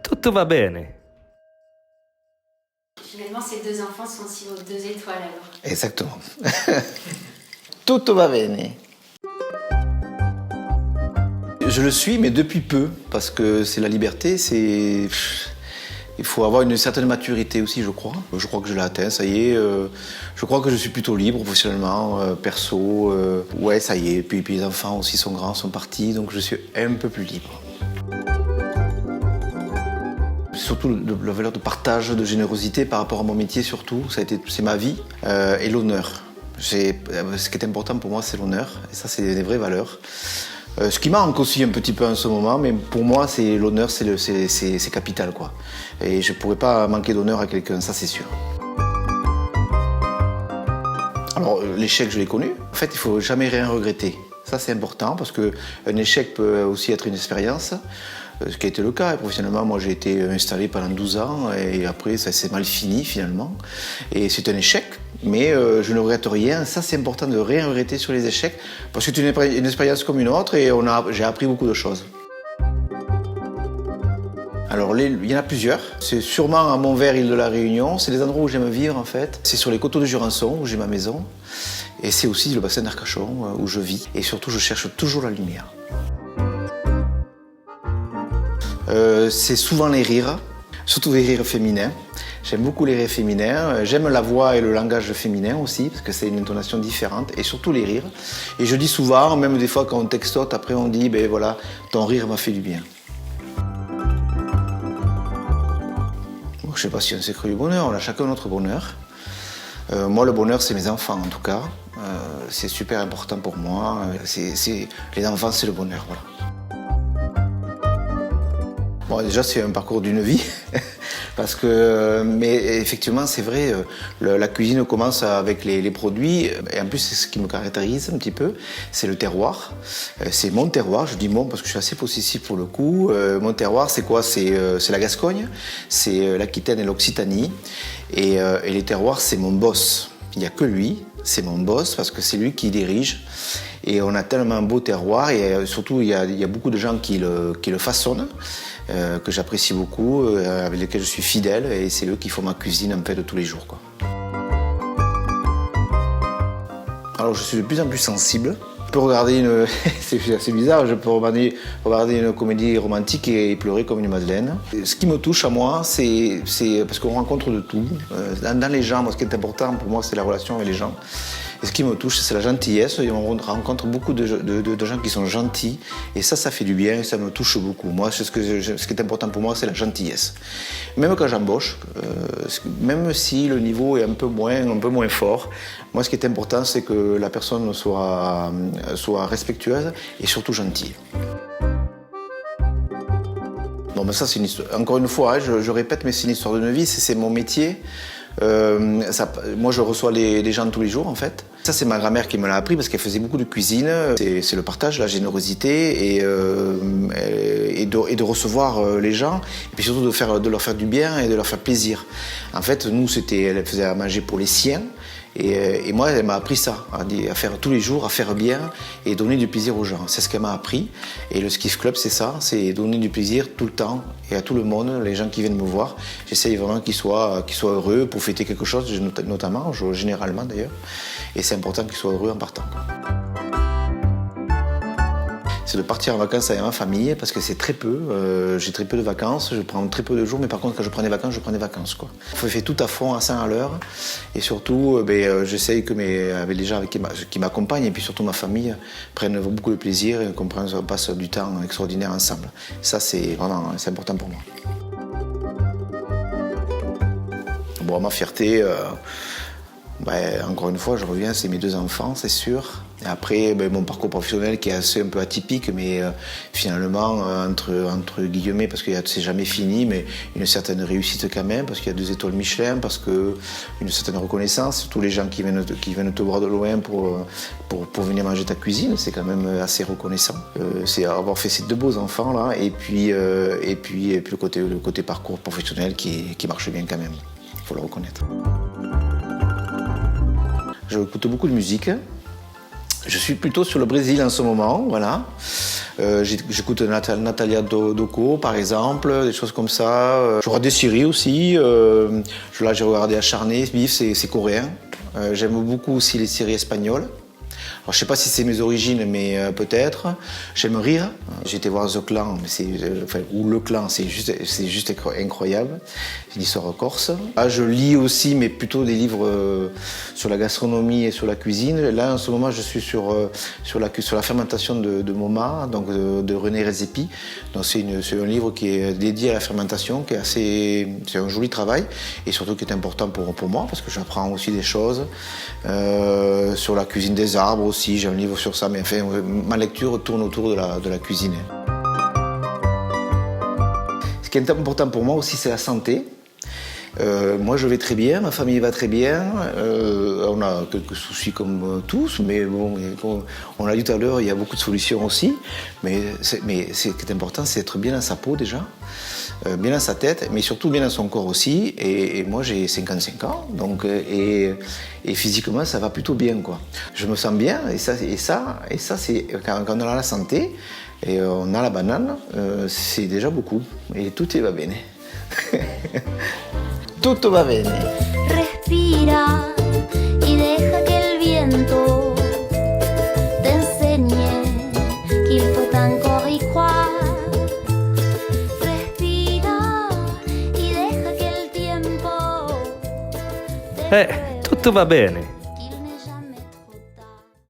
Tutto va bene. Finalement, ces deux enfants sont aussi vos deux étoiles alors. Exactement. Tutto va bene. Je le suis, mais depuis peu, parce que c'est la liberté, il faut avoir une certaine maturité aussi, je crois. Je crois que je l'ai atteint, ça y est. Je crois que je suis plutôt libre professionnellement, perso. Ouais, ça y est. Puis les enfants aussi sont grands, sont partis, donc je suis un peu plus libre. Surtout la valeur de partage, de générosité par rapport à mon métier surtout. C'est ma vie et l'honneur. Ce qui est important pour moi, c'est l'honneur. Et ça, c'est des vraies valeurs. Ce qui manque aussi un petit peu en ce moment, mais pour moi, c'est l'honneur, c'est capital, quoi. Et je ne pourrais pas manquer d'honneur à quelqu'un, ça c'est sûr. Alors, l'échec, je l'ai connu. En fait, il ne faut jamais rien regretter. Ça, c'est important, parce qu'un échec peut aussi être une expérience. Ce qui a été le cas. Professionnellement, moi, j'ai été installé pendant 12 ans, et après, ça s'est mal fini, finalement. Et c'est un échec. Mais je ne regrette rien. Ça, c'est important de rien regretter sur les échecs, parce que c'est une expérience comme une autre et j'ai appris beaucoup de choses. Alors, il y en a plusieurs. C'est sûrement à Montvert, île de la Réunion. C'est les endroits où j'aime vivre, en fait. C'est sur les coteaux de Jurançon, où j'ai ma maison. Et c'est aussi le bassin d'Arcachon, où je vis. Et surtout, je cherche toujours la lumière. C'est souvent les rires, surtout les rires féminins. J'aime beaucoup les rires féminins. J'aime la voix et le langage féminin aussi, parce que c'est une intonation différente, et surtout les rires. Et je dis souvent, même des fois quand on textote, après on dit, ben voilà, ton rire m'a fait du bien. Bon, je ne sais pas si on s'est cru du bonheur, on a chacun notre bonheur. Moi, le bonheur, c'est mes enfants en tout cas. C'est super important pour moi. Les enfants, c'est le bonheur, voilà. Bon, déjà, c'est un parcours d'une vie, mais effectivement, c'est vrai, la cuisine commence avec les produits, et en plus, c'est ce qui me caractérise un petit peu, c'est le terroir. C'est mon terroir, je dis mon parce que je suis assez possessif pour le coup. Mon terroir, c'est quoi? C'est la Gascogne, c'est l'Aquitaine et l'Occitanie, et les terroirs, c'est mon boss. Il n'y a que lui, c'est mon boss, parce que c'est lui qui dirige. Et on a tellement un beau terroir, et surtout, il y a beaucoup de gens qui le façonnent, que j'apprécie beaucoup, avec lesquels je suis fidèle, et c'est eux qui font ma cuisine en fait de tous les jours, quoi. Alors je suis de plus en plus sensible. Je peux regarder c'est assez bizarre, je peux regarder une comédie romantique et pleurer comme une madeleine. Ce qui me touche à moi, c'est parce qu'on rencontre de tout. Dans les gens, moi, ce qui est important pour moi, c'est la relation avec les gens. Et ce qui me touche, c'est la gentillesse. Et on rencontre beaucoup de gens qui sont gentils. Et ça fait du bien et ça me touche beaucoup. Moi, ce qui est important pour moi, c'est la gentillesse. Même quand j'embauche, même si le niveau est un peu moins fort, moi, ce qui est important, c'est que la personne soit respectueuse et surtout gentille. Bon, mais ça, c'est une histoire. Encore une fois, hein, je répète, mais c'est une histoire de vie, c'est mon métier. Moi, je reçois les gens tous les jours, en fait. Ça, c'est ma grand-mère qui me l'a appris parce qu'elle faisait beaucoup de cuisine. C'est le partage, la générosité et de recevoir les gens. Et puis surtout de leur faire du bien et de leur faire plaisir. En fait, nous, elle faisait à manger pour les siens. Et moi, elle m'a appris ça, à faire tous les jours, à faire bien et donner du plaisir aux gens. C'est ce qu'elle m'a appris. Et le Skiff Club, c'est ça, c'est donner du plaisir tout le temps et à tout le monde, les gens qui viennent me voir. J'essaye vraiment qu'ils soient heureux pour fêter quelque chose, notamment, généralement d'ailleurs. Et c'est important qu'ils soient heureux en partant. C'est de partir en vacances avec ma famille parce que c'est très peu. J'ai très peu de vacances, je prends très peu de jours, mais par contre quand je prends des vacances, quoi. Je fais tout à fond, à 100 à l'heure. Et surtout, j'essaye que avec les gens qui m'accompagnent et puis surtout ma famille prennent beaucoup de plaisir et qu'on passe du temps extraordinaire ensemble. Ça, c'est important pour moi. Bon, ma fierté, encore une fois, je reviens, c'est mes deux enfants, c'est sûr. Et après, mon parcours professionnel qui est assez un peu atypique, mais finalement, entre guillemets, parce que c'est jamais fini, mais une certaine réussite quand même, parce qu'il y a 2 étoiles Michelin, parce qu'une certaine reconnaissance, tous les gens qui viennent te voir de loin pour venir manger ta cuisine, c'est quand même assez reconnaissant. C'est avoir fait ces 2 beaux enfants là, et puis le côté parcours professionnel qui marche bien quand même, il faut le reconnaître. J'écoute beaucoup de musique. Je suis plutôt sur le Brésil en ce moment, voilà. J'écoute Natalia Doko, par exemple, des choses comme ça. Je regarde des séries aussi. Là, j'ai regardé Acharné, Bif, c'est coréen. J'aime beaucoup aussi les séries espagnoles. Alors, je ne sais pas si c'est mes origines, mais peut-être. J'aime rire. J'ai été voir The Clan, ou Le Clan, c'est juste incroyable. C'est une histoire corse. Là, je lis aussi, mais plutôt des livres sur la gastronomie et sur la cuisine. Là, en ce moment, je suis sur la fermentation de Moma, donc de René Redzepi. Donc, c'est un livre qui est dédié à la fermentation, c'est un joli travail et surtout qui est important pour moi parce que j'apprends aussi des choses sur la cuisine des arbres aussi. J'ai un livre sur ça, mais enfin, ma lecture tourne autour de la cuisine. Ce qui est important pour moi aussi, c'est la santé. Moi, je vais très bien, ma famille va très bien. On a quelques soucis comme tous, mais bon, comme on l'a dit tout à l'heure, il y a beaucoup de solutions aussi. Mais ce qui est important, c'est d'être bien dans sa peau déjà, bien dans sa tête, mais surtout bien dans son corps aussi. Et moi, j'ai 55 ans, donc et physiquement, ça va plutôt bien, quoi. Je me sens bien, et ça, c'est quand on a la santé et on a la banane, c'est déjà beaucoup. Et tout va bene. Tutto va bene. Respira y deja que el viento te enseñe qu'il faut encore y croire. Respira y deja que el tiempo te Tutto va bene.